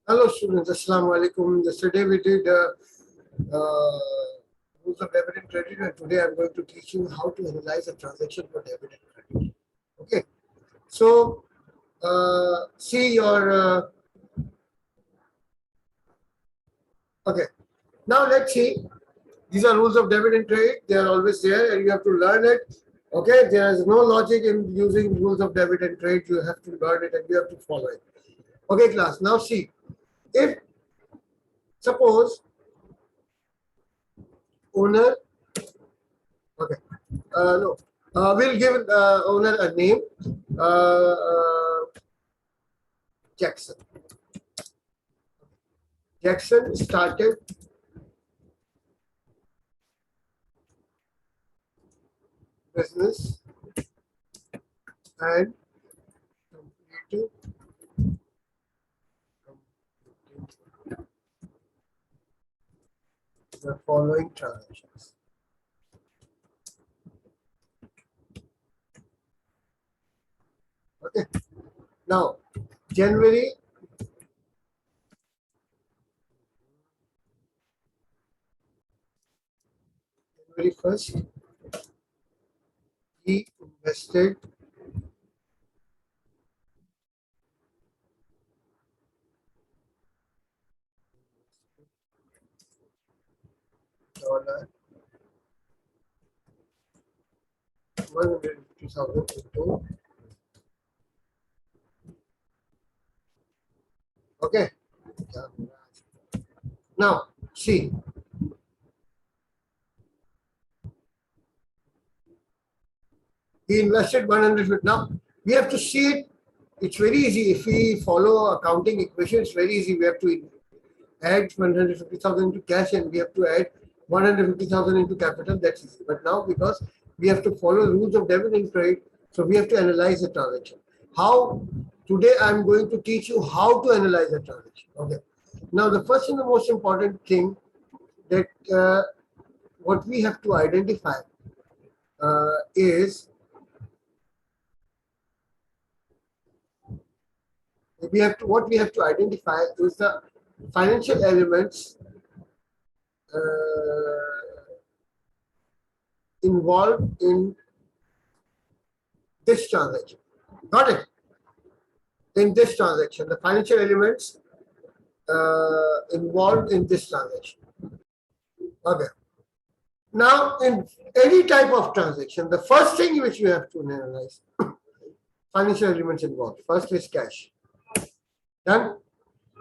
Hello students, Assalamu alaikum. Yesterday we did rules of debit and credit, and today I'm going to teach you how to analyze a transaction for debit and credit. Okay, so see your okay. Now let's see. These are rules of debit and credit. They are always there, and you have to learn it. Okay, there is no logic in using rules of debit and credit. You have to learn it and you have to follow it. Okay, class. Now see, if suppose owner. Okay. No, we'll give owner a name, Jackson. Jackson started business and completed the following transactions. Okay. Now, January 1st, he invested $150,000 into. Okay. Now, see. He invested 150. Now, we have to see it. It's very easy. If we follow accounting equation, it's very easy. We have to add 150,000 into cash and we have to add 150,000 into capital. That's easy. But now, because we have to follow rules of debit and credit, so we have to analyze the transaction. How? Today, I'm going to teach you how to analyze the transaction. Okay. Now, the first and the most important thing that what we have to identify is what we have to identify is the financial elements involved in this transaction. Got it? In this transaction, the financial elements involved in this transaction. Okay. Now, in any type of transaction, the first thing which you have to analyze, financial elements involved. First is cash. Then,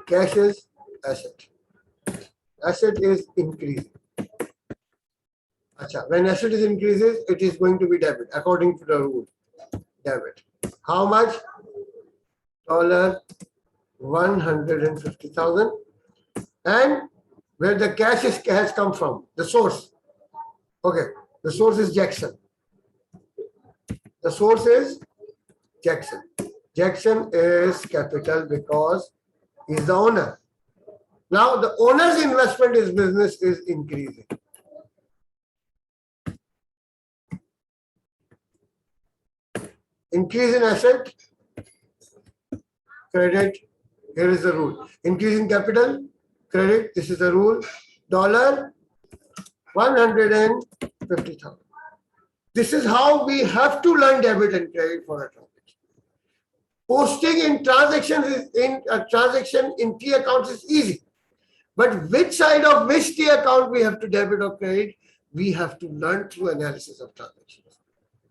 cash is asset. Asset is increasing. Achha, when asset is increases, it is going to be debit according to the rule. Debit. How much? $150,000. And where the cash has come from, the source. Okay, the source is Jackson. The source is Jackson. Jackson is capital because he is the owner. Now the owner's investment in business is increasing. Increase in asset, credit, here is the rule. Increase in capital, credit, this is the rule. $150,000. This is how we have to learn debit and credit for a transaction. Posting in transactions in a transaction in T accounts is easy. But which side of which T account we have to debit or credit, we have to learn through analysis of transactions.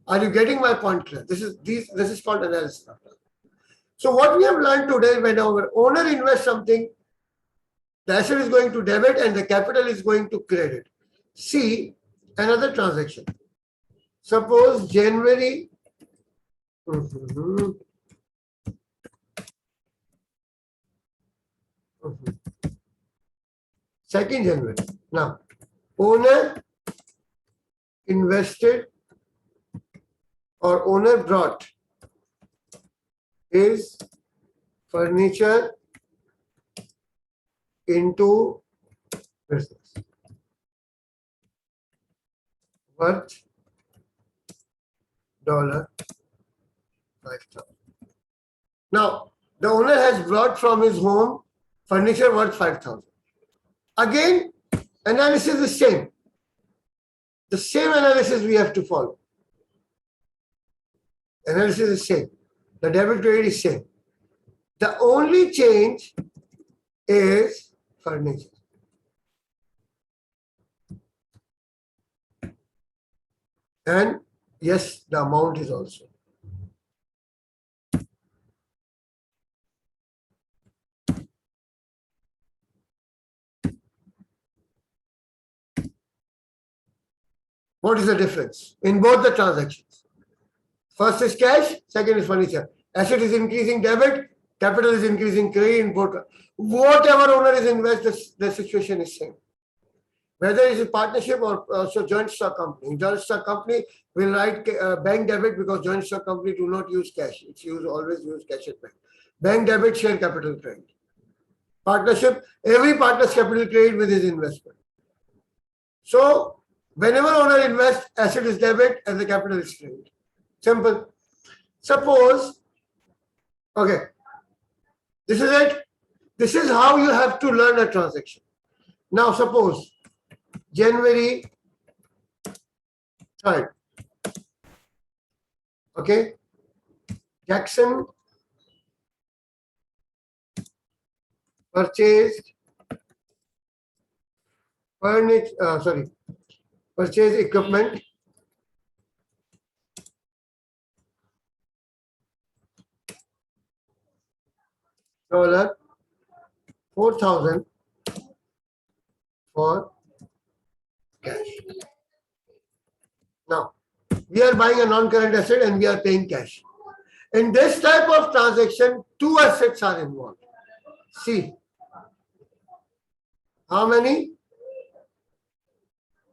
Are you getting my point clear? This is called analysis of transactions. So what we have learned today, when our owner invests something, the asset is going to debit and the capital is going to credit. See another transaction. Suppose January 2nd January. Now, owner invested or owner brought his furniture into business worth $5,000. Now, the owner has brought from his home Furniture worth 5,000. Again, analysis is same. The same analysis we have to follow. Analysis is same. The debit credit is same. The only change is furniture. And yes, the amount is also. What is the difference in both the transactions? First is cash, second is furniture. Asset is increasing debit, capital is increasing credit in both. Whatever owner is invested, the situation is same. Whether it's a partnership or also joint stock company. Joint stock company will write bank debit because joint stock company do not use cash. It's always use cash at bank. Bank debit, share capital credit. Partnership, every partner's capital credit with his investment. So whenever owner invests, asset is debit and the capital is credit. Simple. Suppose, okay, this is it. This is how you have to learn a transaction. Now suppose January 3rd, okay, Jackson purchased purchased equipment $4,000 for cash. Now, we are buying a non-current asset and we are paying cash. In this type of transaction, two assets are involved. See, how many?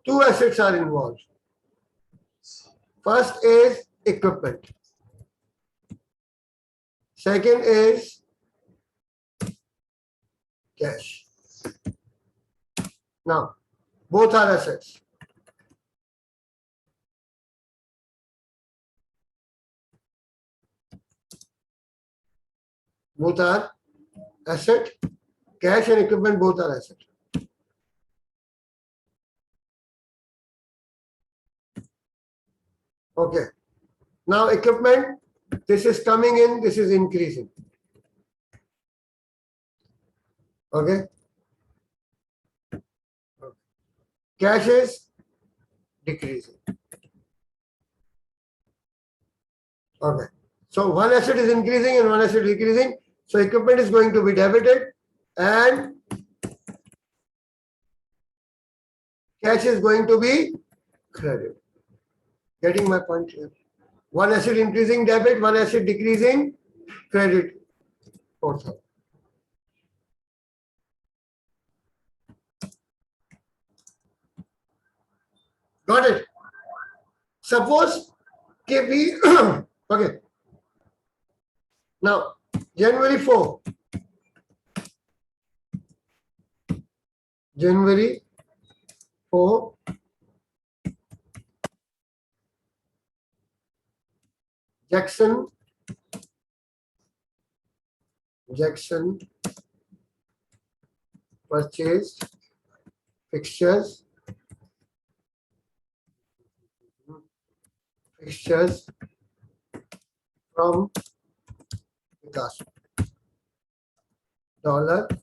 Two assets are involved. First is equipment. Second is cash. Now, both are assets. Both are asset. Cash and equipment both are asset. Okay. Now equipment, this is coming in, this is increasing. Okay. Cash is decreasing. Okay. So one asset is increasing and one asset is decreasing. So equipment is going to be debited and cash is going to be credited. Getting my point here? One asset increasing debit, one asset decreasing credit. 4,000. Got it? Suppose we okay. Now January 4. January 4. Jackson purchased fixtures from Picasso. $3,000.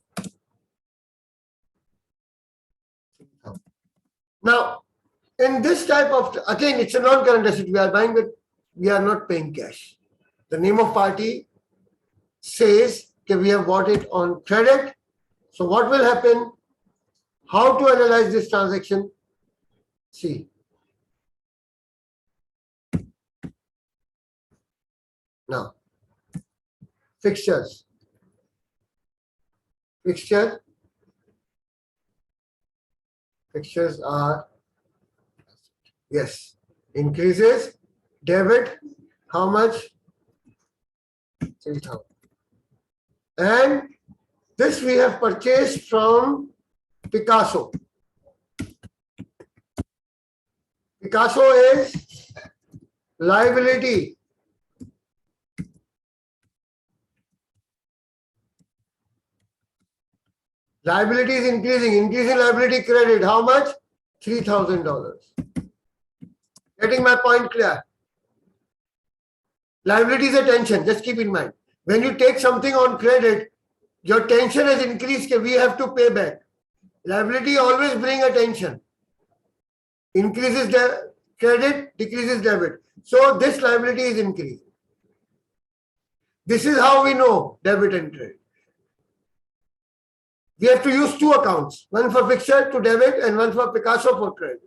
Now, in this type of, again, it's a non-current asset. We are buying it, we are not paying cash. The name of party says that we have bought it on credit. So what will happen? How to analyze this transaction? See. Now, fixtures. Fixtures are, yes, increases, debit, how much? 3,000. And this we have purchased from Picasso. Picasso is liability. Liability is increasing. Increasing liability credit. How much? $3,000. Getting my point clear? Liability is a tension. Just keep in mind. When you take something on credit, your tension has increased. We have to pay back. Liability always bring a tension. Increases the credit, decreases debit. So this liability is increasing. This is how we know debit and credit. We have to use two accounts, one for Pixar to debit and one for Picasso for credit.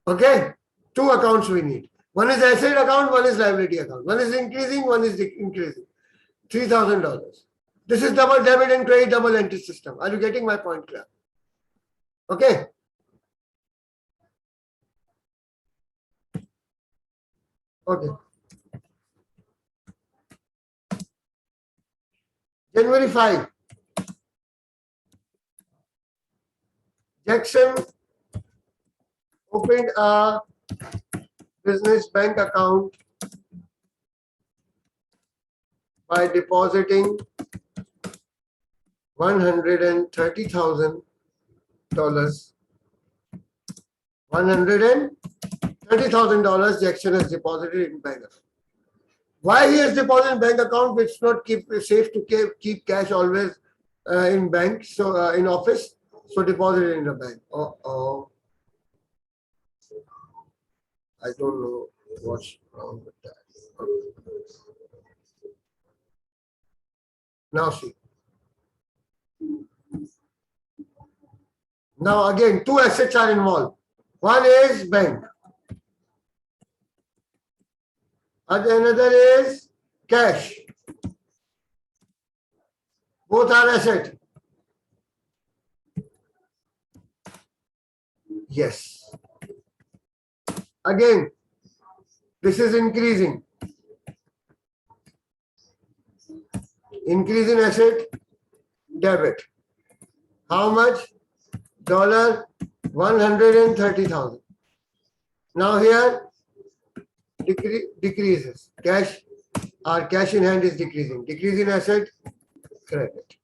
Okay? Two accounts we need. One is asset account, one is liability account. One is increasing, one is increasing. $3,000. This is double debit and credit, double entry system. Are you getting my point clear? Okay? Okay. January 5. Jackson opened a business bank account by depositing $130,000. $130,000 Jackson has deposited in bank account. Why he has deposited in bank account? It's not safe to keep cash always in bank, so in office. So deposit it in the bank. I don't know what's wrong with that. Now see. Now again, two assets are involved. One is bank. And another is cash. Both are asset. Yes. Again, this is increasing. Increase in asset, debit. How much? $130,000. Now here, decreases. Cash, our cash in hand is decreasing. Decrease in asset, credit.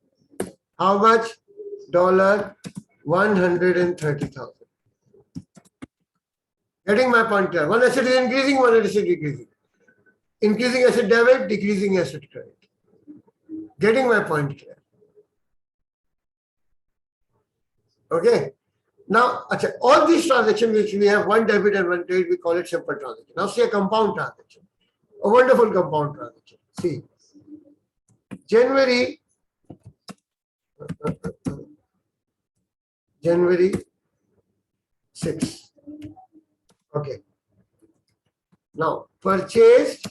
How much? $130,000. Getting my point clear. One asset is increasing, one asset is decreasing. Increasing asset debit, decreasing asset credit. Getting my point clear. Okay. Now, all these transactions which we have one debit and one credit, we call it simple transaction. Now see a compound transaction. A wonderful compound transaction. See. January 6. Okay. Now, purchased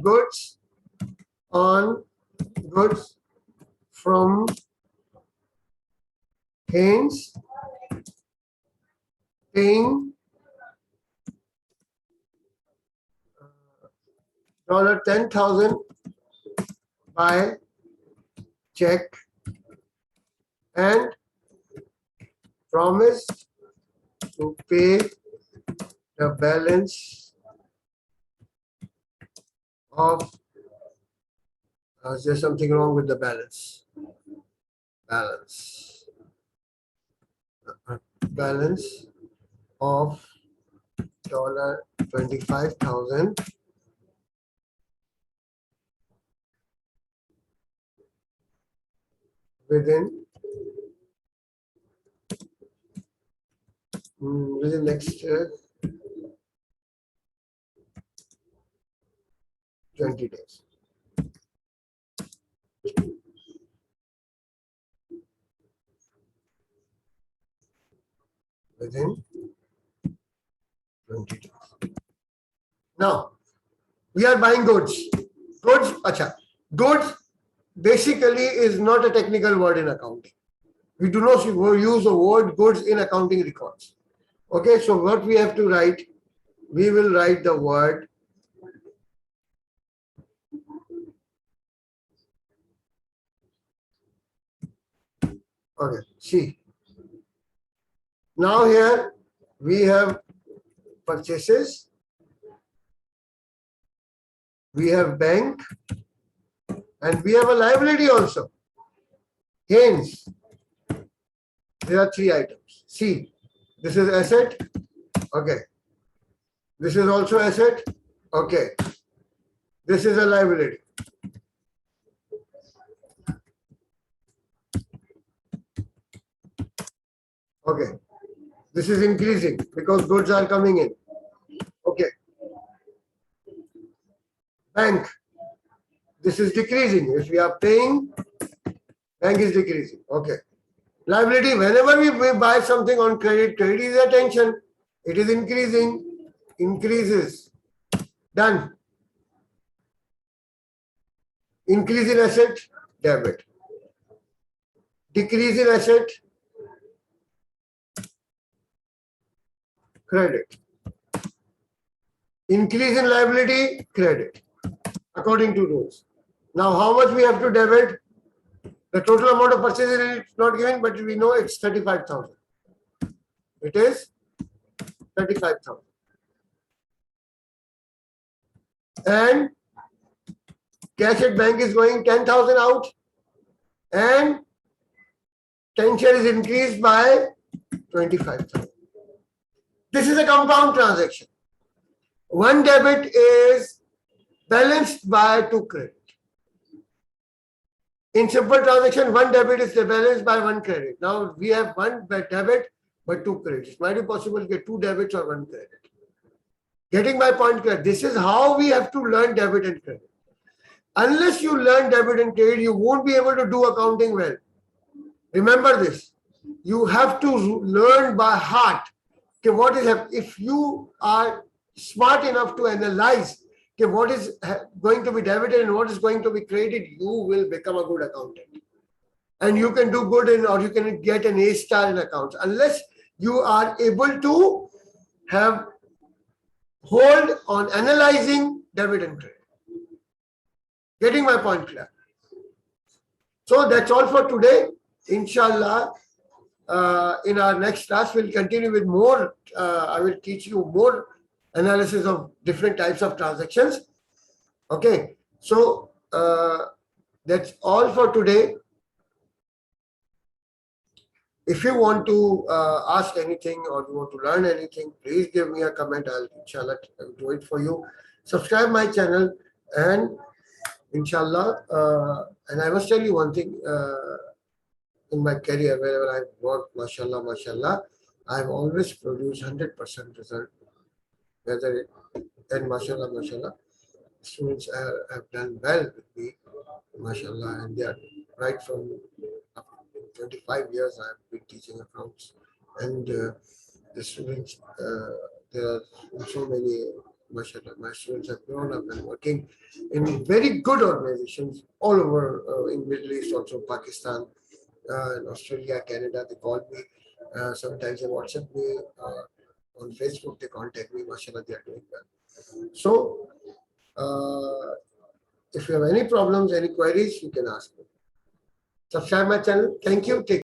goods from Haynes, paying $10,000 by check and promised to pay the balance of is there something wrong with the balance? Balance of $25,000 within next 20 days. Within 20 days. Now, we are buying goods. Goods basically is not a technical word in accounting. We do not use the word goods in accounting records. Okay, so what we have to write, we will write the word see. Now here we have purchases, we have bank, and we have a liability also. Hence, there are three items. See, this is asset. Okay. This is also asset. Okay. This is a liability. Okay. This is increasing because goods are coming in. Okay. Bank. This is decreasing. If we are paying, bank is decreasing. Okay. Liability. Whenever we buy something on credit, credit is attention. It is increasing. Increases. Done. Increase in asset, debit. Decrease in asset, credit. Increase in liability, credit. According to rules. Now, how much we have to debit? The total amount of purchases is not given, but we know it's 35,000. It is 35,000. And cash at bank is going 10,000 out, and tension is increased by 25,000. This is a compound transaction. One debit is balanced by two credit. In simple transaction, one debit is balanced by one credit. Now we have one debit but two credits. It might be possible to get two debits or one credit. Getting my point clear. This is how we have to learn debit and credit. Unless you learn debit and credit, you won't be able to do accounting well. Remember this. You have to learn by heart. Okay, what is happening? If you are smart enough to analyze okay, what is going to be debited and what is going to be credited, you will become a good accountant. And you can do good in, or you can get an A star in accounts. Unless you are able to have hold on analyzing debit and credit. Getting my point clear? So that's all for today. Inshallah, in our next class, we'll continue with more. I will teach you more analysis of different types of transactions. Okay, so that's all for today. If you want to ask anything or you want to learn anything, please give me a comment. I'll inshallah do it for you. Subscribe my channel, and inshallah, and I must tell you one thing, in my career, wherever I've worked, mashallah, I've always produced 100% result. Whether it, and mashallah, students have done well with me, mashallah, and they are right from 25 years I've been teaching accounts, and the students, there are so many, mashallah, my students have grown up and working in very good organizations all over in Middle East, also Pakistan, in Australia, Canada. They call me, sometimes they WhatsApp me, on Facebook they contact me, mashallah, they are doing well. So, if you have any problems, any queries, you can ask me. Subscribe my channel. Thank you. Take